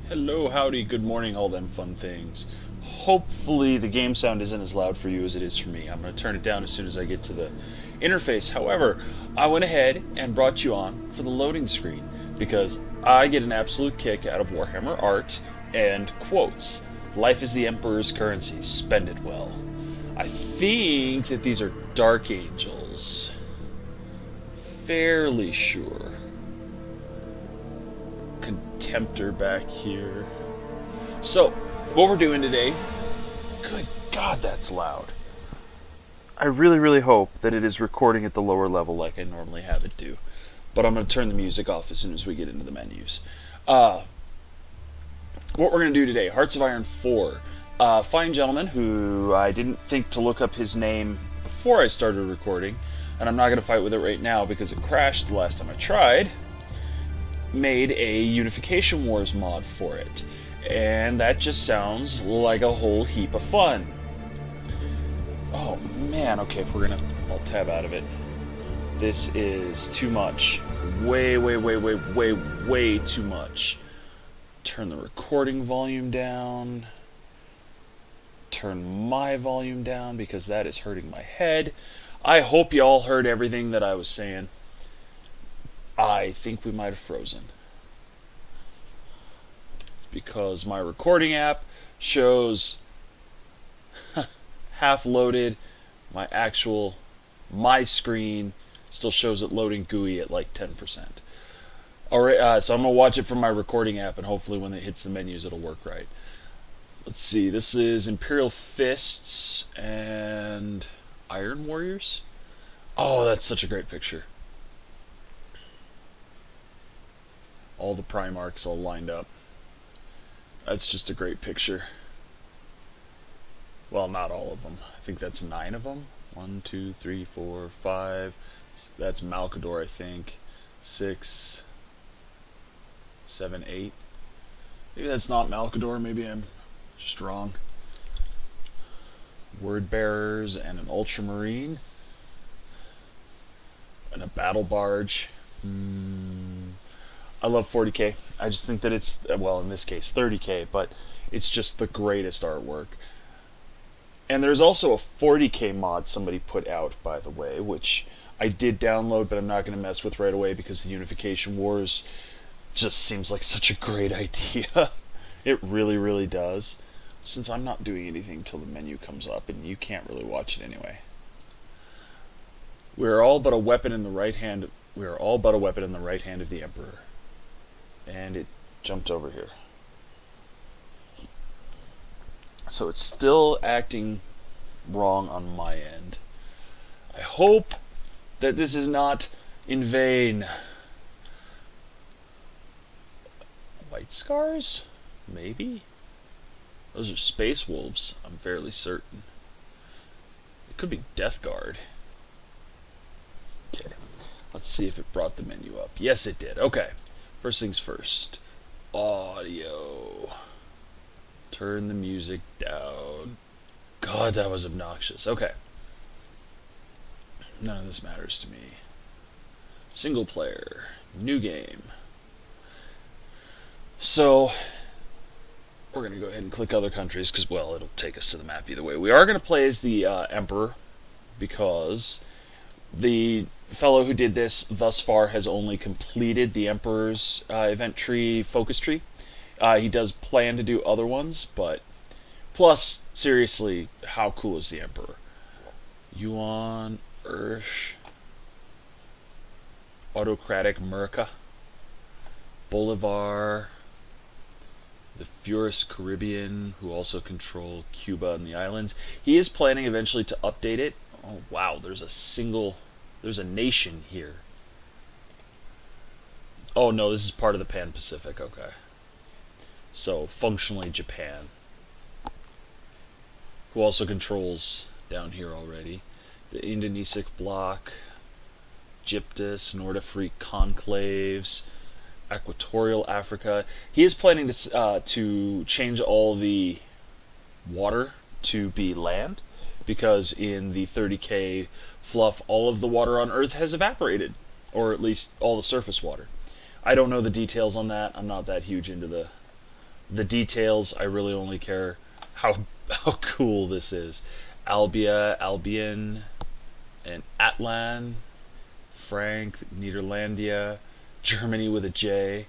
Hello, howdy, good morning, all them fun things. Hopefully the game sound isn't as loud for you as it is for me. I'm going to turn it down as soon as I get to the interface. However, I went ahead and brought you on for the loading screen because I get an absolute kick out of Warhammer art and quotes. Life is the Emperor's currency, spend it well. I think that these are Dark Angels. Fairly sure. Contemptor back here. So, what we're doing today, good God, that's loud. I really hope that it is recording at the lower level like I normally have it do. But I'm going to turn the music off as soon as we get into the menus. What we're going to do today, Hearts of Iron 4. Fine gentleman who I didn't think to look up his name before I started recording, and I'm not going to fight with it right now because it crashed the last time I tried, made a Unification Wars mod for it. And that just sounds like a whole heap of fun. Oh man, okay, if we're gonna, I'll tab out of it. This is too much. Way too much. Turn the recording volume down. Turn my volume down because that is hurting my head. I hope you all heard everything that I was saying. I think we might have frozen because my recording app shows half loaded. My screen still shows it loading GUI at like 10%. Alright, so I'm going to watch it from my recording app and hopefully when it hits the menus it'll work right. Let's see, this is Imperial Fists and Iron Warriors. Oh, that's such a great picture. All the Primarchs all lined up. That's just a great picture. Well, not all of them. I think that's 9 of them. 1, 2, 3, 4, 5. That's Malkador, I think. 6, 7, 8. Maybe that's not Malkador. Maybe I'm just wrong. Word Bearers and an Ultramarine. And a Battle Barge. I love 40k. I just think that it's, well, in this case, 30k, but it's just the greatest artwork. And there's also a 40k mod somebody put out, by the way, which I did download, but I'm not going to mess with right away because the Unification Wars just seems like such a great idea. It really does. Since I'm not doing anything till the menu comes up, and you can't really watch it anyway. We are all but a weapon in the right hand. We are all but a weapon in the right hand of the Emperor. And it jumped over here. So it's still acting wrong on my end. I hope that this is not in vain. White Scars? Maybe? Those are Space Wolves, I'm fairly certain. It could be Death Guard. Okay, let's see if it brought the menu up. Yes, it did. Okay. First things first, audio. Turn the music down. God, that was obnoxious. Okay. None of this matters to me. Single player, new game. So, we're going to go ahead and click other countries because, well, it'll take us to the map either way. We are going to play as the Emperor because the fellow who did this thus far has only completed the Emperor's event tree, focus tree. He does plan to do other ones, but plus, seriously, how cool is the Emperor? Yuan, Ursh, Autocratic Merca, Bolivar, the Furious Caribbean, who also control Cuba and the islands. He is planning eventually to update it. Oh wow, there's a nation here. Oh no, this is part of the Pan-Pacific, okay. So, functionally Japan. Who also controls down here already. The Indonesic bloc, Gyptus, Nordafrique conclaves, Equatorial Africa. He is planning to change all the water to be land, because in the 30k fluff, all of the water on Earth has evaporated, or at least all the surface water. I don't know the details on that. I'm not that huge into the The details, I really only care how cool this is. Albia, Albion, and Atlan, Frank, Niederlandia, Germany with a J,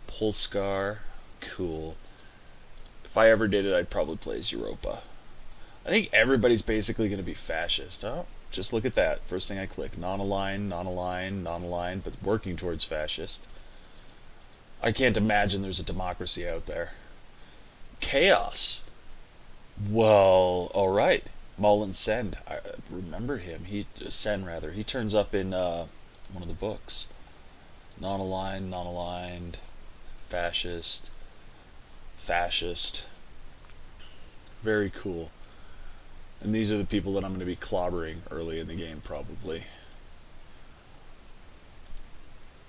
Polskar, cool. If I ever did it, I'd probably play as Europa. I think everybody's basically going to be fascist. Oh, just look at that. First thing I click, non-aligned, non-aligned, non-aligned, but working towards fascist. I can't imagine there's a democracy out there. Chaos. Well, all right. Mullen Send. I remember him. Sen rather. He turns up in one of the books. Non-aligned, non-aligned, fascist, fascist. Very cool. And these are the people that I'm going to be clobbering early in the game, probably.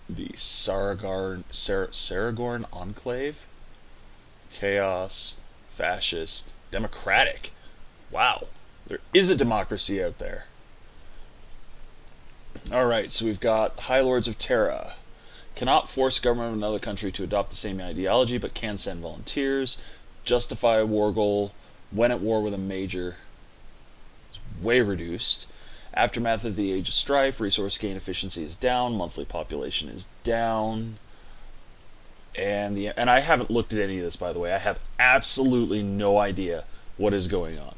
The Saragorn Enclave. Chaos, fascist, democratic. Wow. There is a democracy out there. Alright, so we've got High Lords of Terra. Cannot force government of another country to adopt the same ideology, but can send volunteers. Justify a war goal when at war with a major. It's way reduced. Aftermath of the Age of Strife. Resource gain efficiency is down. Monthly population is down. And I haven't looked at any of this, by the way. I have absolutely no idea what is going on.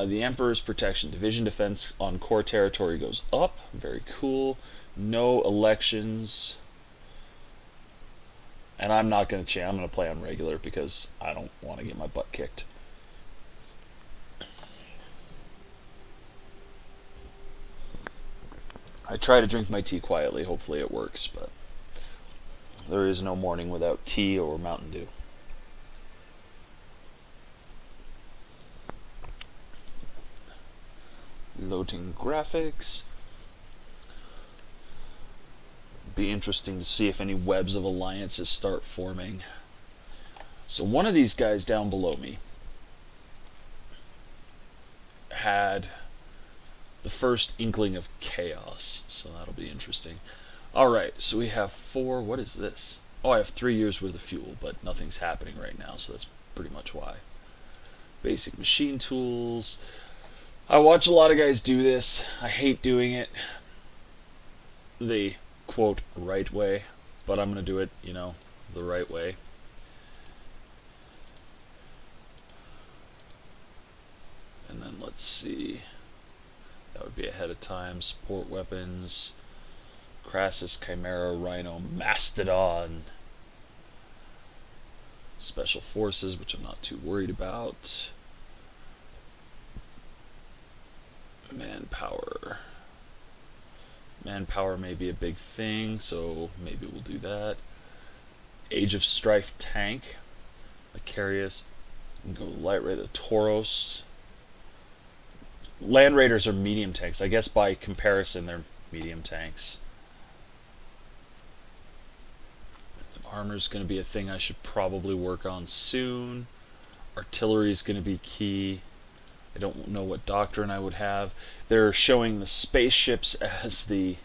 The Emperor's Protection. Division defense on core territory goes up. Very cool. No elections. And I'm not going to change. I'm going to play on regular because I don't want to get my butt kicked. I try to drink my tea quietly. Hopefully it works, but there is no morning without tea or Mountain Dew. Loading graphics. Be interesting to see if any webs of alliances start forming. So one of these guys down below me had the first inkling of chaos, so that'll be interesting. Alright, so we have 4, what is this? Oh, I have 3 years worth of fuel, but nothing's happening right now, so that's pretty much why. Basic machine tools. I watch a lot of guys do this. I hate doing it the, quote, right way, but I'm going to do it, you know, the right way. And then let's see. That would be ahead of time. Support weapons. Crassus, Chimera, Rhino, Mastodon. Special forces, which I'm not too worried about. Manpower. Manpower may be a big thing, so maybe we'll do that. Age of Strife tank. Macarius. Go light raider, Tauros. Land Raiders are medium tanks. I guess by comparison they're medium tanks. Armor's going to be a thing I should probably work on soon. Artillery is going to be key. I don't know what doctrine I would have. They're showing the spaceships as the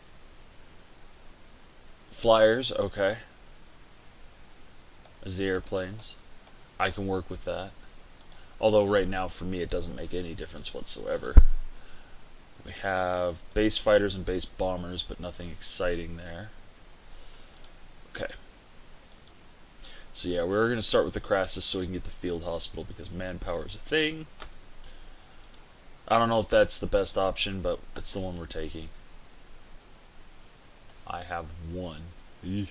flyers. Okay. As the airplanes. I can work with that. Although right now for me it doesn't make any difference whatsoever. We have base fighters and base bombers, but nothing exciting there. Okay. So yeah, we're going to start with the Crassus so we can get the field hospital because manpower is a thing. I don't know if that's the best option, but it's the one we're taking. I have 1. Eesh.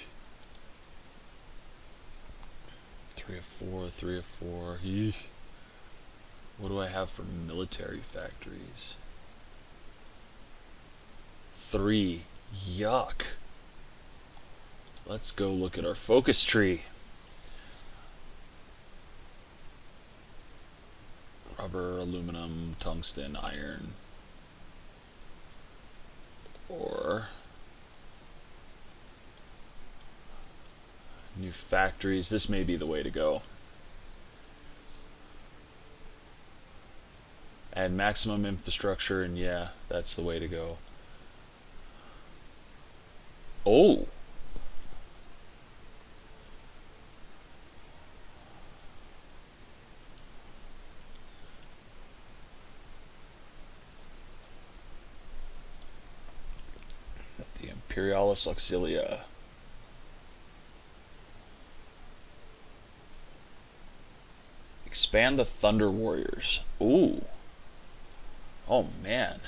3 of 4, 3 of 4. Eesh. What do I have for military factories? 3. Yuck. Let's go look at our focus tree. Rubber, aluminum, tungsten, iron. Or new factories. This may be the way to go. Add maximum infrastructure, and yeah, that's the way to go. Oh! Imperialis Auxilia. Expand the Thunder Warriors. Ooh. Oh, man.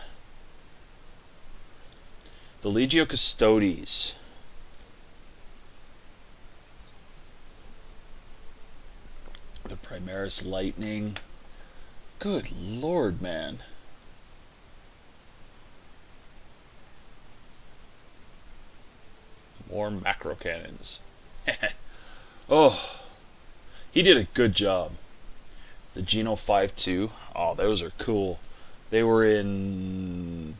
The Legio Custodes. The Primaris Lightning. Good lord, man. More macro cannons. Oh, he did a good job. The Geno 5-2. Oh, those are cool. They were in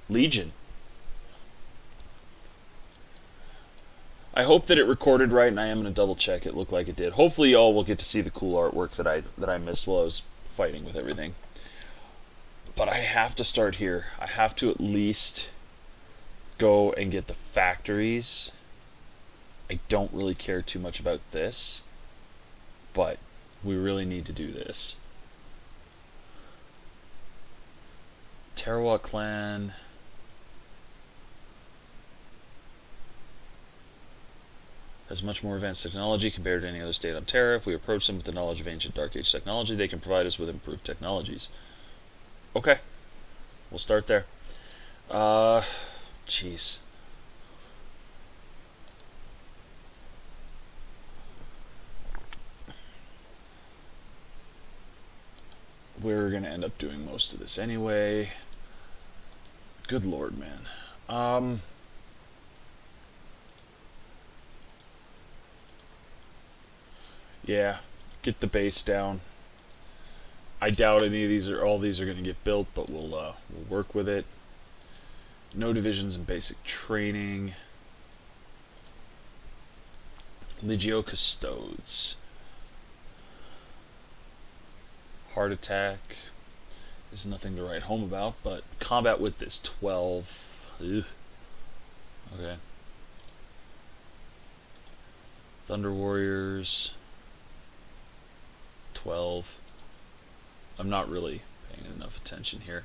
Legion. I hope that it recorded right, and I am going to double check. It looked like it did. Hopefully y'all will get to see the cool artwork that I missed while I was fighting with everything. But I have to start here. I have to at least go and get the factories. I don't really care too much about this, but we really need to do this. Terra clan. Has much more advanced technology compared to any other state on Terra. If we approach them with the knowledge of ancient Dark Age technology, they can provide us with improved technologies. Okay. We'll start there. Jeez. We're going to end up doing most of this anyway. Good lord, man. Yeah, get the base down. I doubt all these are going to get built, but we'll work with it. No divisions in basic training. Legio Custodes. Heart attack is nothing to write home about, but combat with this 12. Ugh. Okay. Thunder Warriors. 12. I'm not really paying enough attention here.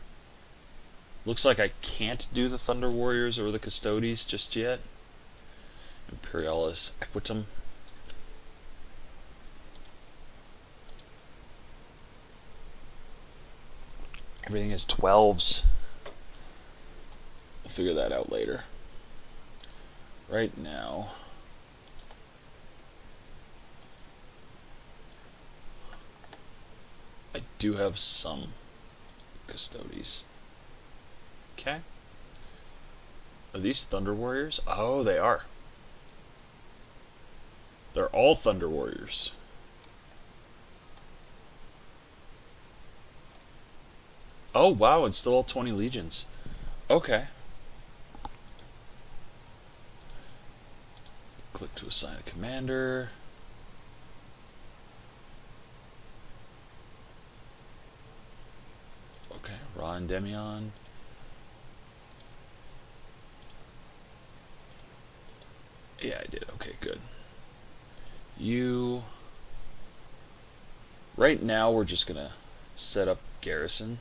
Looks like I can't do the Thunder Warriors or the Custodes just yet. Imperialis Equitum. Everything is 12s. We'll figure that out later. Right now, I do have some Custodes. Okay. Are these Thunder Warriors? Oh, they are. They're all Thunder Warriors. Oh, wow, it's still all 20 legions. Okay. Click to assign a commander. Okay, Ra and Demion. Yeah, I did. Okay, good. You... Right now, we're just gonna set up garrison.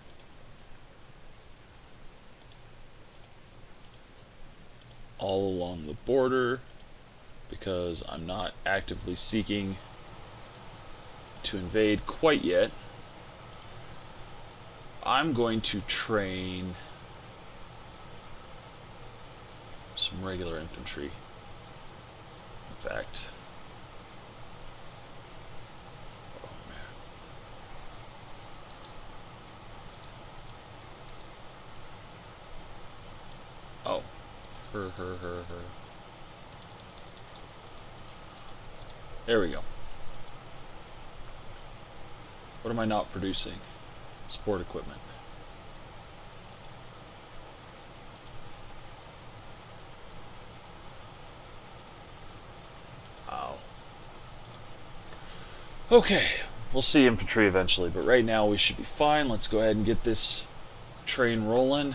All along the border, because I'm not actively seeking to invade quite yet. I'm going to train some regular infantry. In fact, oh man. Oh. Her. There we go. What am I not producing? Support equipment. Ow. Okay, we'll see infantry eventually, but right now we should be fine. Let's go ahead and get this train rolling.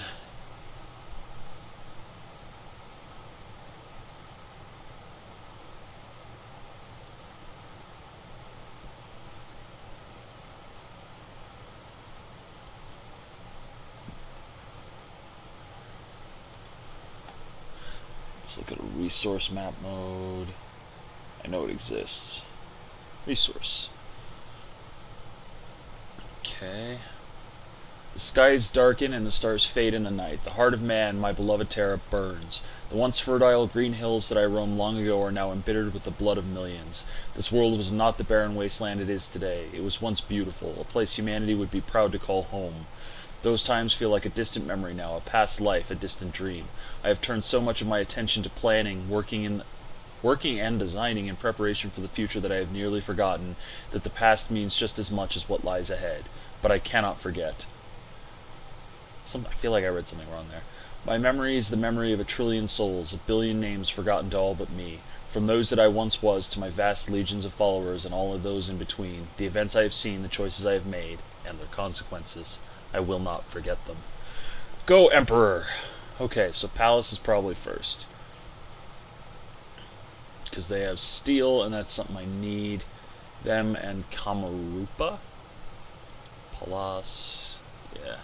Let's look at a resource map mode. I know it exists. Resource. Okay. The skies darken and the stars fade in the night. The heart of man, my beloved Terra, burns. The once fertile green hills that I roamed long ago are now embittered with the blood of millions. This world was not the barren wasteland it is today. It was once beautiful, a place humanity would be proud to call home. Those times feel like a distant memory now, a past life, a distant dream. I have turned so much of my attention to planning, working and designing in preparation for the future that I have nearly forgotten that the past means just as much as what lies ahead. But I cannot forget. I feel like I read something wrong there. My memory is the memory of 1,000,000,000 souls, 1,000,000,000 names forgotten to all but me. From those that I once was to my vast legions of followers and all of those in between, the events I have seen, the choices I have made, and their consequences, I will not forget them. Go, Emperor! Okay, so Palace is probably first. Because they have steel, and that's something I need. Them and Kamarupa. Palace. Yeah.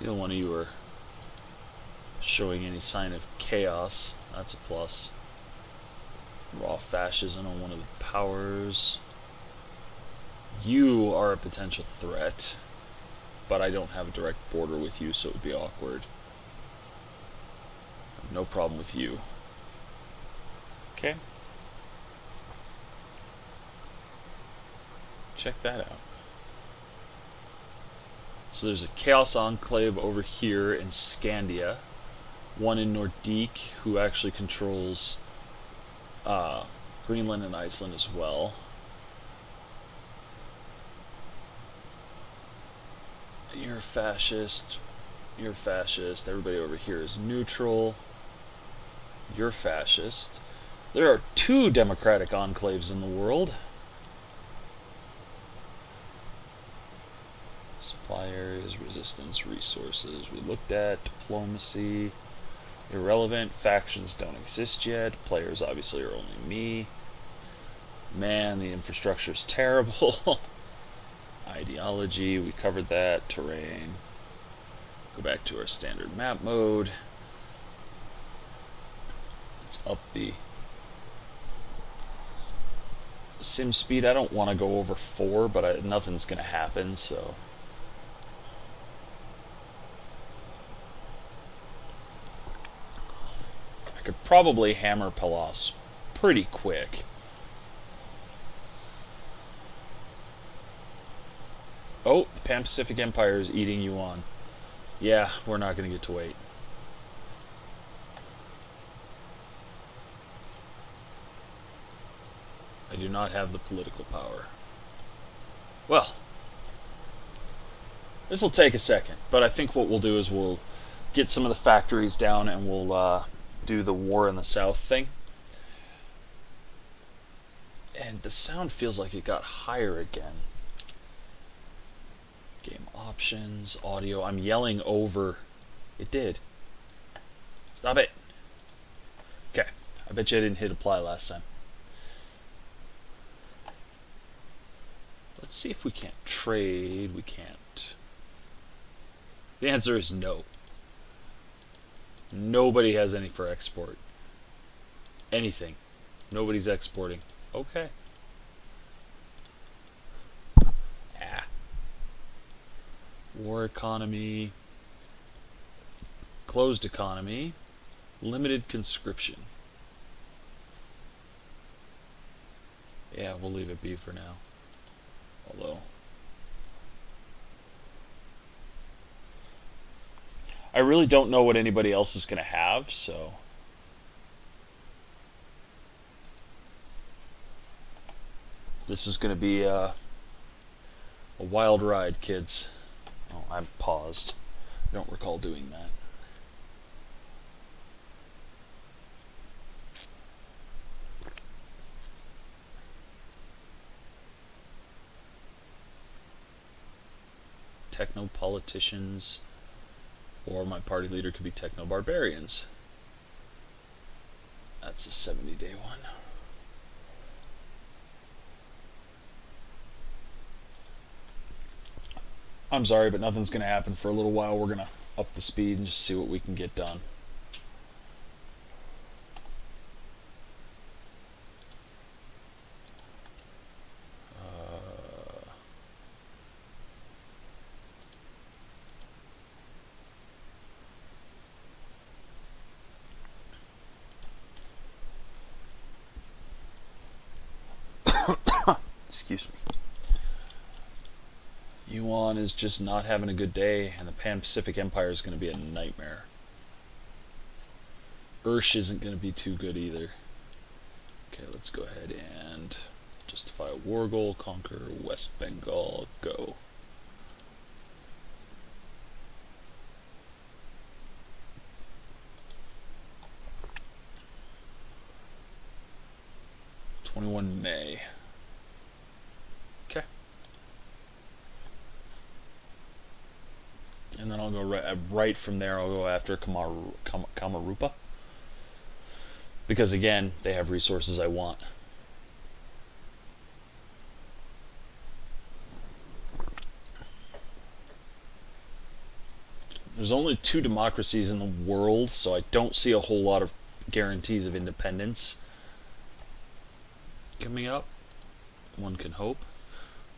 Neither one of you are showing any sign of chaos. That's a plus. Raw fascism on one of the powers. You are a potential threat, but I don't have a direct border with you, so it would be awkward. No problem with you. Okay. Check that out. So there's a Chaos Enclave over here in Scandia. One in Nordique, who actually controls Greenland and Iceland as well. You're a fascist. You're a fascist. Everybody over here is neutral. You're fascist. There are 2 democratic enclaves in the world. Supply areas, resistance, resources. We looked at diplomacy. Irrelevant. Factions don't exist yet. Players obviously are only me. Man, the infrastructure is terrible. Ideology, we covered that. Terrain. Go back to our standard map mode. Let's up the sim speed. I don't want to go over 4, but nothing's going to happen, so. I could probably hammer Palos pretty quick. Oh, the Pan-Pacific Empire is eating you on. Yeah, we're not going to get to wait. I do not have the political power. Well, this will take a second, but I think what we'll do is we'll get some of the factories down and we'll do the war in the south thing. And the sound feels like it got higher again. Game options, audio. I'm yelling over. It did. Stop it. Okay. I bet you I didn't hit apply last time. Let's see if we can't trade. We can't. The answer is no. Nobody has any for export. Anything. Nobody's exporting. Okay. War economy. Closed economy. Limited conscription. Yeah, we'll leave it be for now. Although I really don't know what anybody else is going to have, so this is going to be a wild ride, kids. Oh, I'm paused. I don't recall doing that. Techno-politicians, or my party leader could be techno-barbarians. That's a 70-day one. I'm sorry, but nothing's going to happen for a little while. We're going to up the speed and just see what we can get done. Excuse me. Yuan is just not having a good day, and the Pan-Pacific Empire is going to be a nightmare. Ursh isn't going to be too good either. Okay, let's go ahead and justify a war goal, conquer West Bengal, go. May. Okay. And then I'll go right from there. I'll go after Kamarupa. Because again, they have resources I want. There's only 2 democracies in the world, so I don't see a whole lot of guarantees of independence coming up. One can hope.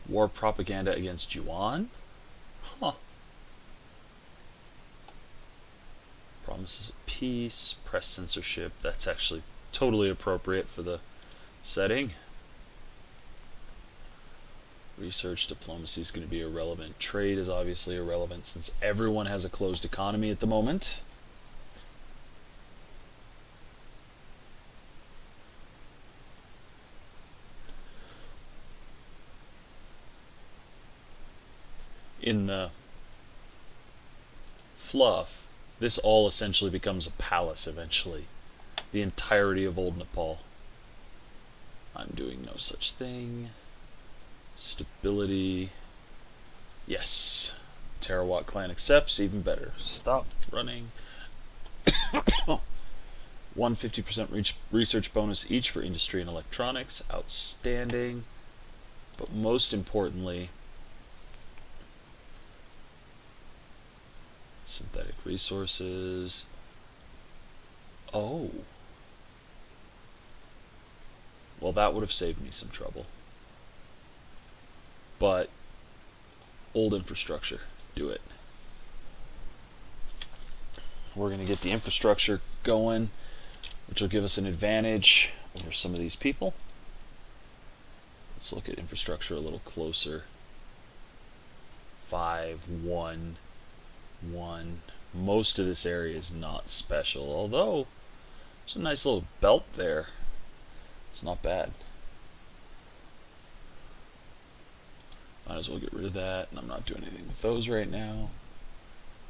War propaganda against Yuan? Huh. Promises of peace, press censorship. That's actually totally appropriate for the setting. Research diplomacy is going to be irrelevant. Trade is obviously irrelevant since everyone has a closed economy at the moment. In the fluff, this all essentially becomes a palace eventually. The entirety of Old Nepal. I'm doing no such thing. Stability. Yes. Terra clan accepts, even better. Stop running. 150% research bonus each for industry and electronics. Outstanding. But most importantly, synthetic resources. Oh. Well, that would have saved me some trouble. But old infrastructure, do it. We're going to get the infrastructure going, which will give us an advantage over some of these people. Let's look at infrastructure a little closer. 5, 1, 1. Most of this area is not special, although there's a nice little belt there. It's not bad. Might as well get rid of that, and I'm not doing anything with those right now.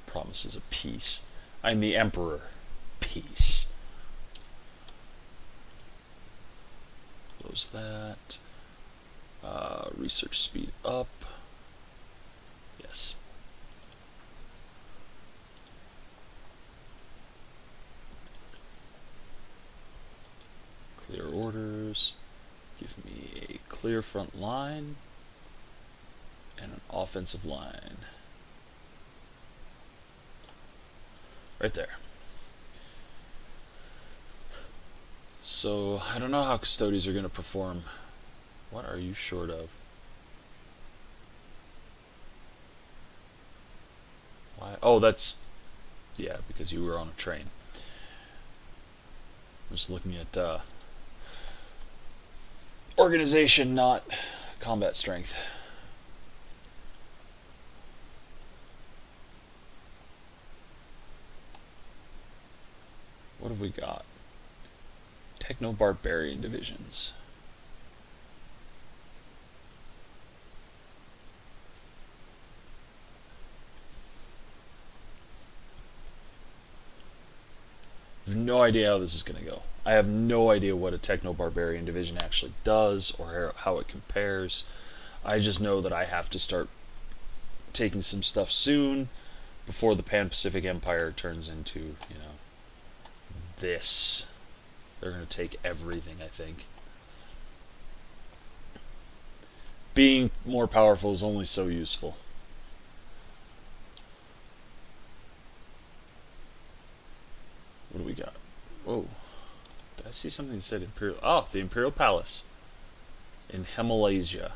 Promises of peace. I'm the Emperor. Peace. Close that. Research speed up. Yes. Clear orders. Give me a clear front line and an offensive line. Right there. So, I don't know how custodies are going to perform. What are you short of? Why? Oh, that's... yeah, because you were on a train. I was looking at organization, not combat strength. What have we got? Techno-barbarian divisions. I have no idea how this is going to go. I have no idea what a techno-barbarian division actually does or how it compares. I just know that I have to start taking some stuff soon before the Pan-Pacific Empire turns into, you know, this. They're going to take everything, I think. Being more powerful is only so useful. What do we got? Whoa. Did I see something that said Imperial? Oh, the Imperial Palace in Himalaya.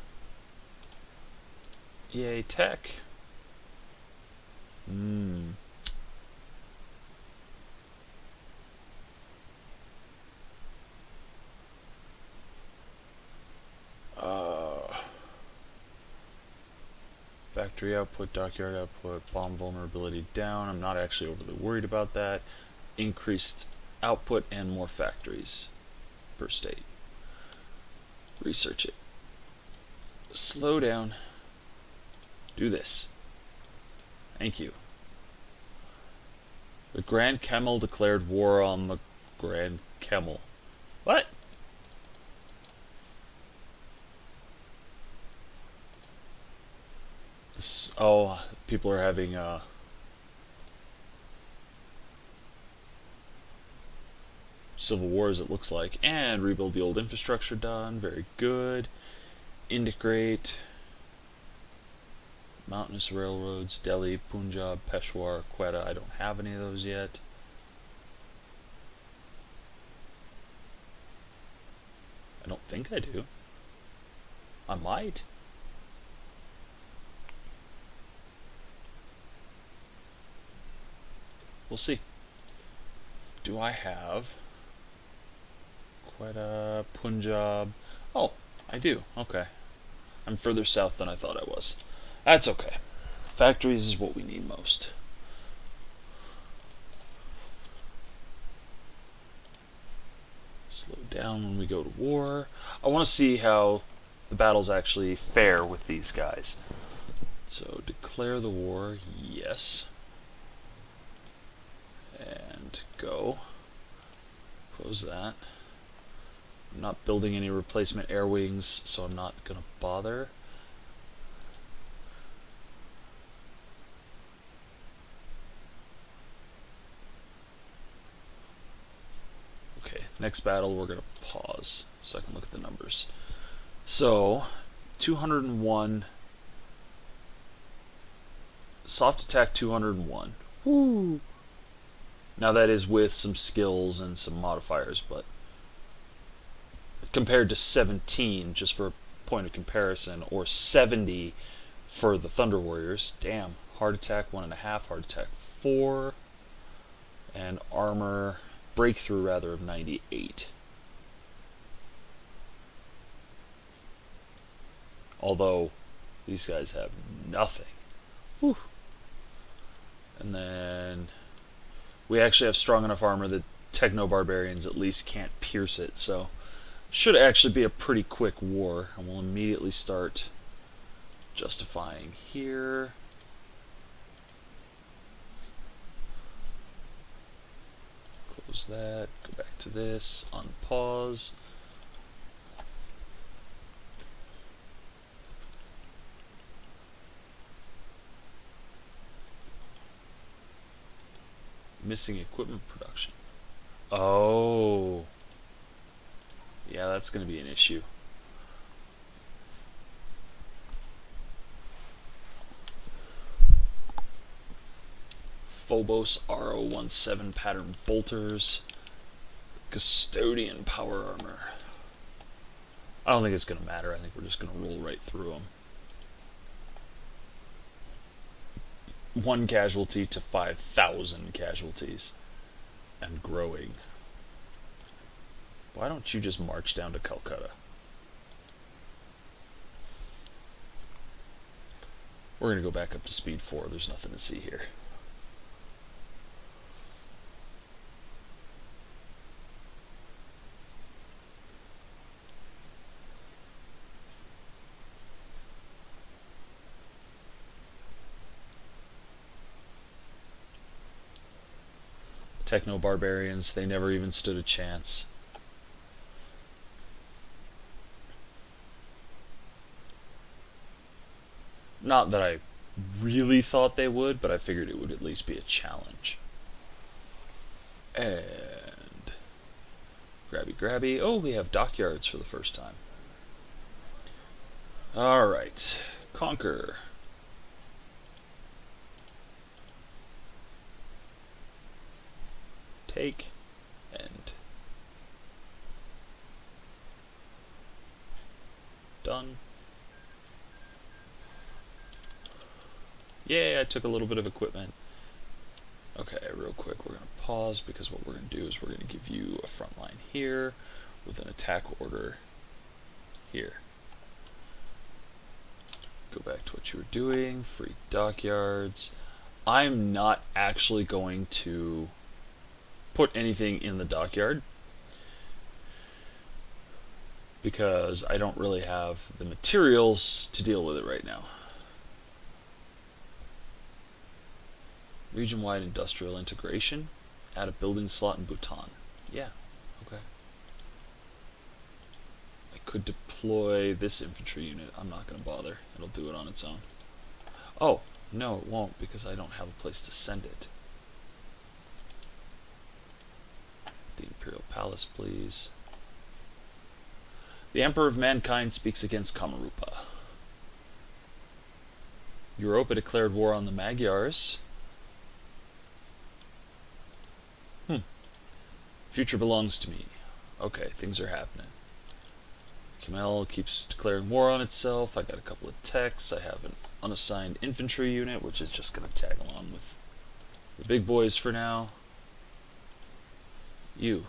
EA Tech. Factory output, dockyard output, bomb vulnerability down. I'm not actually overly worried about that. Increased output and more factories per state. Research it. Slow down. Do this. Thank you. The Grand Camel declared war on the Grand Camel. What? This, oh, people are having civil wars, it looks like. And rebuild the old infrastructure done. Very good. Integrate. Mountainous railroads, Delhi, Punjab, Peshawar, Quetta. I don't have any of those yet. I don't think I do. I might. We'll see. Do I have Quetta, Punjab? Oh, I do. Okay. I'm further south than I thought I was. That's okay. Factories is what we need most. Slow down when we go to war. I want to see how the battles actually fare with these guys. So declare the war, yes. And go. Close that. I'm not building any replacement air wings, so I'm not going to bother. Next battle, we're going to pause so I can look at the numbers. So, 201. Soft attack 201. Woo! Now that is with some skills and some modifiers, but compared to 17, just for a point of comparison, or 70 for the Thunder Warriors, damn. Heart attack 1.5, heart attack 4, and armor... breakthrough rather of 98. Although these guys have nothing. Whew. And then we actually have strong enough armor that techno-barbarians at least can't pierce it, so should actually be a pretty quick war. And we'll immediately start justifying here. That, go back to this, unpause. Missing equipment production. Oh. Yeah, that's going to be an issue. Phobos RO17 pattern bolters. Custodian power armor. I don't think it's going to matter. I think we're just going to roll right through them. 1 casualty to 5,000 casualties. And growing. Why don't you just march down to Calcutta? We're going to go back up to speed 4. There's nothing to see here. Techno-barbarians, they never even stood a chance. Not that I really thought they would, but I figured it would at least be a challenge. And grabby grabby. Oh, we have dockyards for the first time. Alright. Conquer. Take. And. Done. Yay, I took a little bit of equipment. Okay, real quick, we're going to pause because what we're going to do is we're going to give you a front line here with an attack order here. Go back back to what you were doing. Free dockyards. I'm not actually going to put anything in the dockyard because I don't really have the materials to deal with it right now. Region-wide industrial integration. Add a building slot in Bhutan. Yeah, okay. I could deploy this infantry unit. I'm not going to bother. It'll do it on its own. Oh, no, it won't because I don't have a place to send it. The Imperial Palace, please. The Emperor of Mankind speaks against Kamarupa. Europa declared war on the Magyars. Future belongs to me. Okay, things are happening. Kamel keeps declaring war on itself. I got a couple of techs. I have an unassigned infantry unit, which is just going to tag along with the big boys for now. You.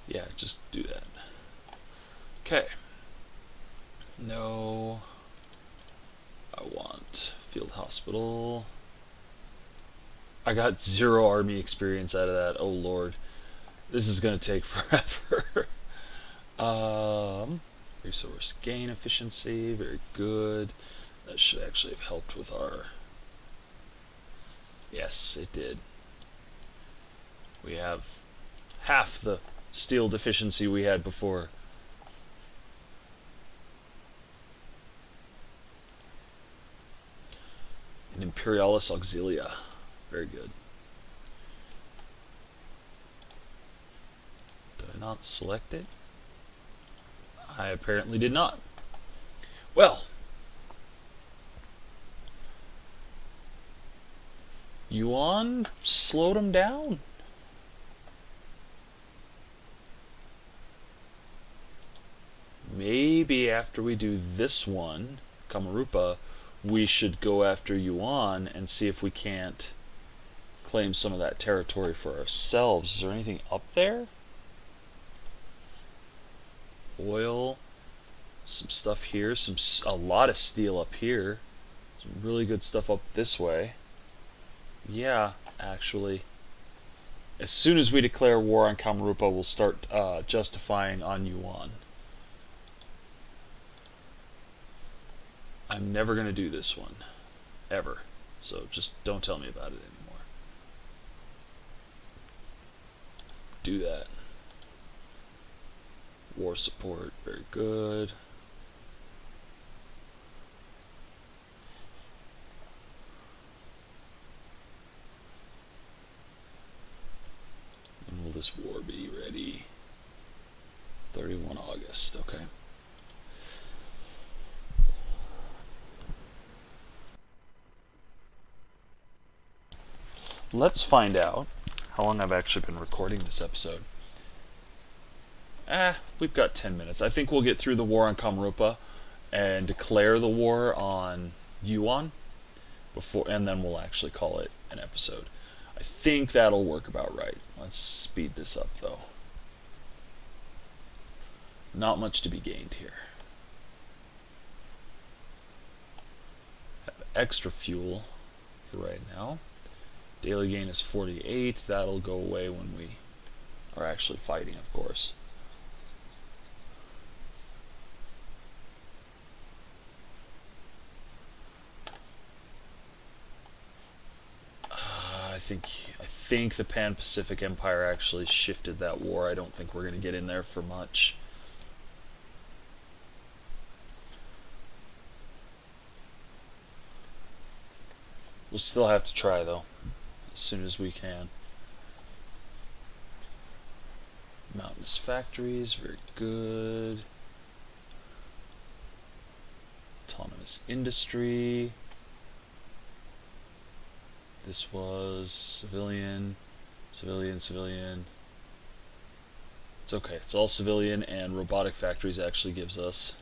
Yeah, just do that. Okay. No. I want field hospital. I got 0 army experience out of that. Oh lord. This is going to take forever. Resource gain efficiency. Very good. That should actually have helped with our... Yes, it did. We have half the steel deficiency we had before. An Imperialis Auxilia. Very good. Did I not select it? I apparently did not. Well, Yuan slowed him down. Maybe after we do this one, Kamarupa, we should go after Yuan and see if we can't claim some of that territory for ourselves. Is there anything up there? Oil, some stuff here, a lot of steel up here, some really good stuff up this way. Yeah, actually, as soon as we declare war on Kamarupa, we'll start justifying on Yuan. I'm never going to do this one, ever, so just don't tell me about it anymore. Do that. War support, very good. When will this war be ready? 31 August, okay. Let's find out how long I've actually been recording this episode. We've got 10 minutes. I think we'll get through the war on Kamarupa and declare the war on Yuan before, and then we'll actually call it an episode. I think that'll work about right. Let's speed this up though. Not much to be gained here. Have extra fuel for right now. Daily gain is 48. That'll go away when we are actually fighting, of course. I think the Pan-Pacific Empire actually shifted that war. I don't think we're going to get in there for much. We'll still have to try though, as soon as we can. Mountainous factories, very good. Autonomous industry. This was civilian, civilian, civilian. It's okay, it's all civilian, and robotic factories actually gives us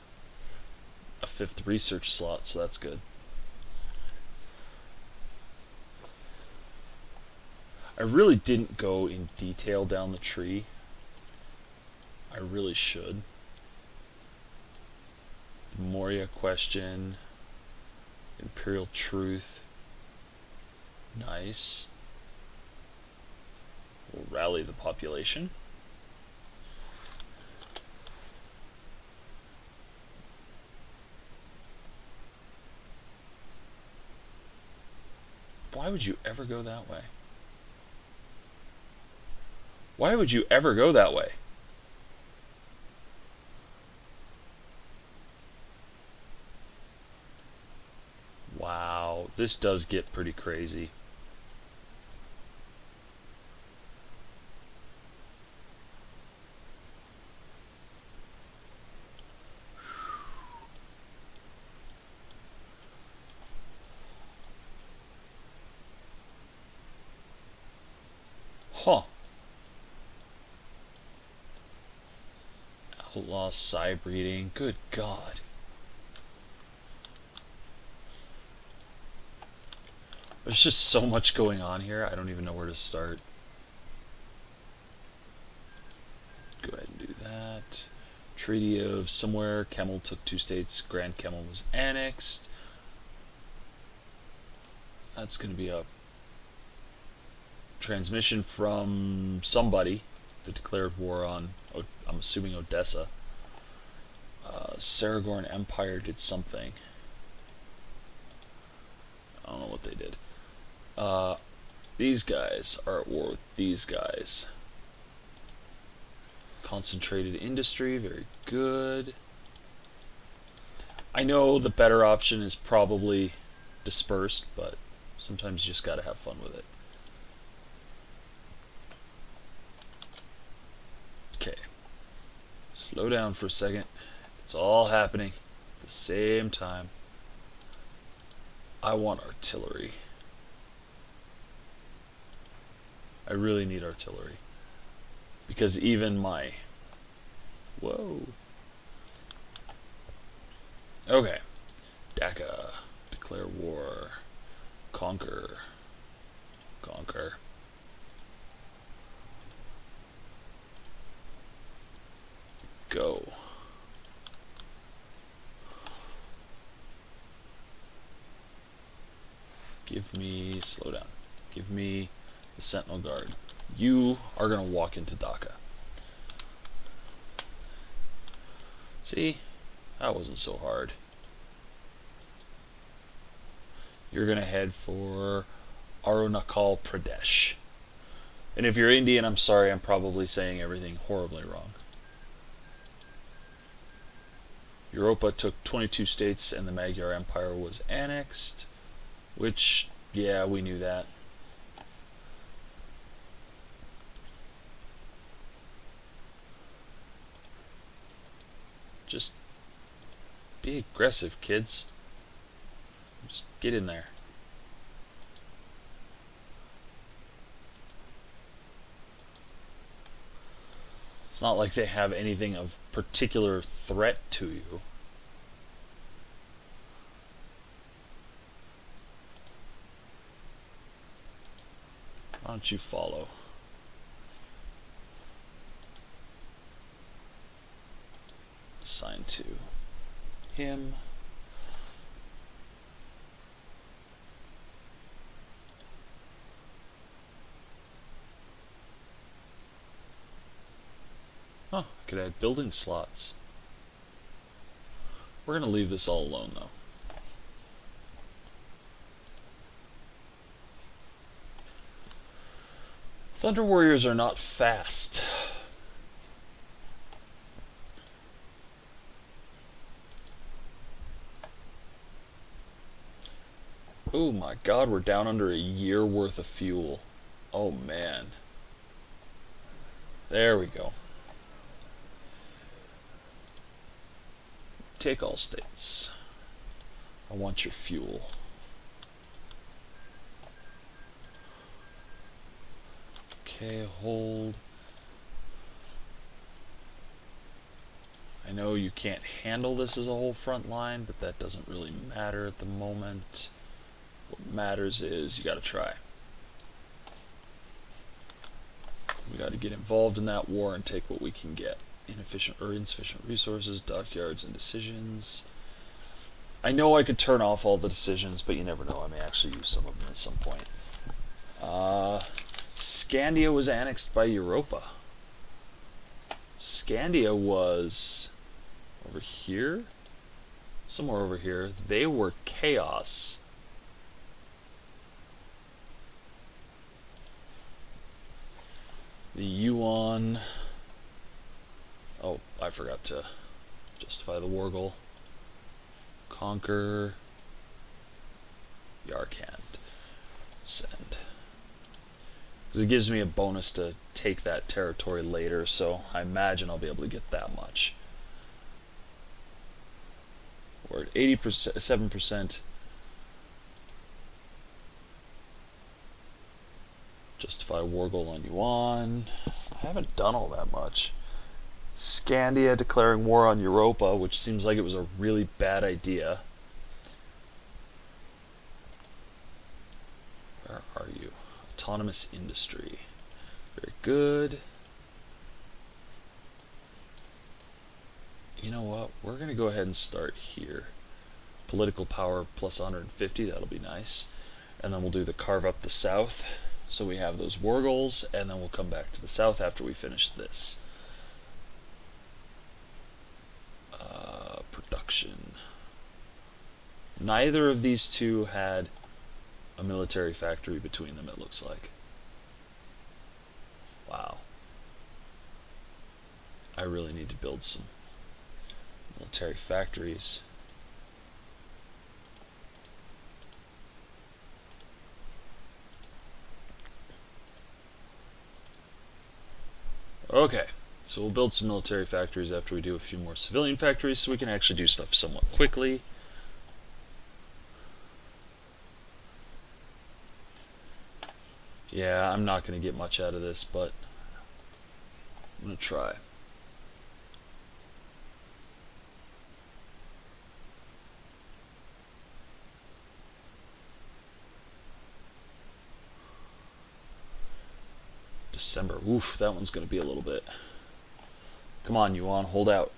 a 5th research slot, so that's good. I really didn't go in detail down the tree. I really should. The Moria question. Imperial Truth. Nice. We'll rally the population. Why would you ever go that way? Why would you ever go that way? Wow, this does get pretty crazy. Huh. Outlaw side breeding. Good God. There's just so much going on here, I don't even know where to start. Go ahead and do that. Treaty of somewhere. Kemmel took 2 states. Grand Kemmel was annexed. That's going to be a transmission from somebody that declared war on, I'm assuming, Odessa. Saragorn Empire did something. I don't know what they did. These guys are at war with these guys. Concentrated industry, very good. I know the better option is probably dispersed, but sometimes you just gotta have fun with it. Okay. Slow down for a second. It's all happening at the same time. I want artillery. I really need artillery. Because even my... Whoa. Okay. Dhaka. Declare war. Conquer. Conquer. Go. Give me... Slow down. Give me the Sentinel Guard. You are going to walk into Dhaka. See? That wasn't so hard. You're going to head for Arunachal Pradesh. And if you're Indian, I'm sorry, I'm probably saying everything horribly wrong. Europa took 22 states and the Magyar Empire was annexed. Which, yeah, we knew that. Just be aggressive, kids. Just get in there. It's not like they have anything of particular threat to you. Why don't you follow? Assign to him. Oh, I could add building slots. We're going to leave this all alone, though. Thunder Warriors are not fast. Oh my God, we're down under a year worth of fuel. Oh man. There we go. Take all states. I want your fuel. Okay, hold. I know you can't handle this as a whole front line, but that doesn't really matter at the moment. What matters is you gotta try. We gotta get involved in that war and take what we can get. Inefficient or insufficient resources, dockyards, and decisions. I know I could turn off all the decisions, but you never know. I may actually use some of them at some point. Scandia was annexed by Europa. Scandia was over here? Somewhere over here. They were chaos. The Yuan... Oh, I forgot to justify the war goal. Conquer. Yarkand. Send. Because it gives me a bonus to take that territory later, so I imagine I'll be able to get that much. We're at 7%. Justify war goal on Yuan. I haven't done all that much. Scandia declaring war on Europa, which seems like it was a really bad idea. Where are you? Autonomous industry. Very good. You know what? We're going to go ahead and start here. Political power plus 150, that'll be nice. And then we'll do the carve up the south. So we have those war goals, and then we'll come back to the south after we finish this. Production. Neither of these two had a military factory between them, it looks like. Wow. I really need to build some military factories. Okay. So we'll build some military factories after we do a few more civilian factories so we can actually do stuff somewhat quickly. Yeah, I'm not going to get much out of this, but I'm going to try. December. Oof, that one's going to be a little bit... Come on, Yuan, hold out.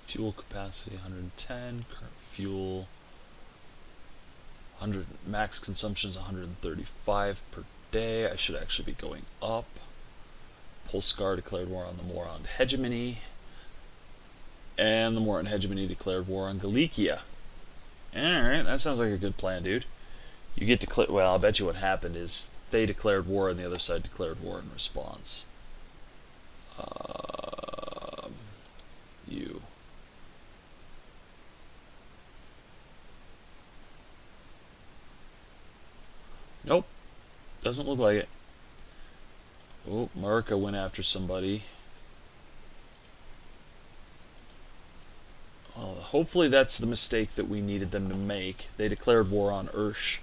Fuel capacity 110, current fuel 100, max consumption is 135 per day. I should actually be going up. Polskar declared war on the Moron hegemony. And the Moran hegemony declared war on Galicia. Alright, that sounds like a good plan, dude. You get to well, I'll bet you what happened is they declared war and the other side declared war in response. You. Nope. Doesn't look like it. Oh, Marika went after somebody. Well, hopefully that's the mistake that we needed them to make. They declared war on Ursh.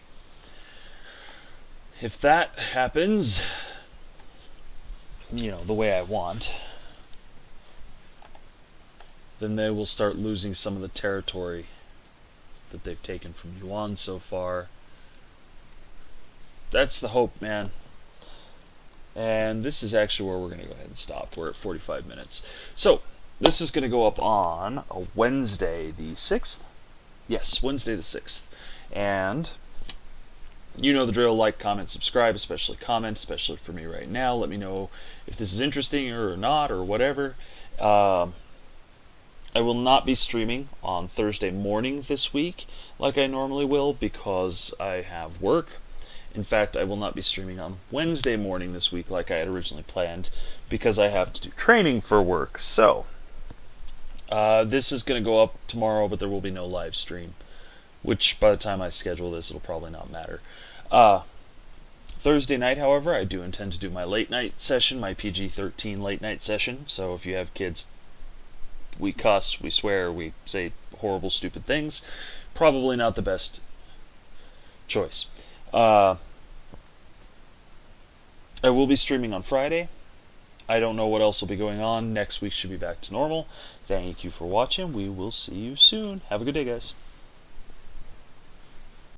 If that happens, you know, the way I want, then they will start losing some of the territory that they've taken from Yuan so far. That's the hope, man. And this is actually where we're going to go ahead and stop. We're at 45 minutes. So, this is going to go up on a Wednesday the 6th. Yes, Wednesday the 6th. And you know the drill. Like, comment, subscribe, especially comment, especially for me right now. Let me know if this is interesting or not or whatever. I will not be streaming on Thursday morning this week like I normally will because I have work. In fact, I will not be streaming on Wednesday morning this week like I had originally planned because I have to do training for work. So, this is going to go up tomorrow, but there will be no live stream, which by the time I schedule this, it'll probably not matter. Thursday night, however, I do intend to do my late night session, my PG-13 late night session. So if you have kids, we cuss, we swear, we say horrible, stupid things. Probably not the best choice. I will be streaming on Friday. I don't know what else will be going on. Next week should be back to normal. Thank you for watching. We will see you soon. Have a good day, guys.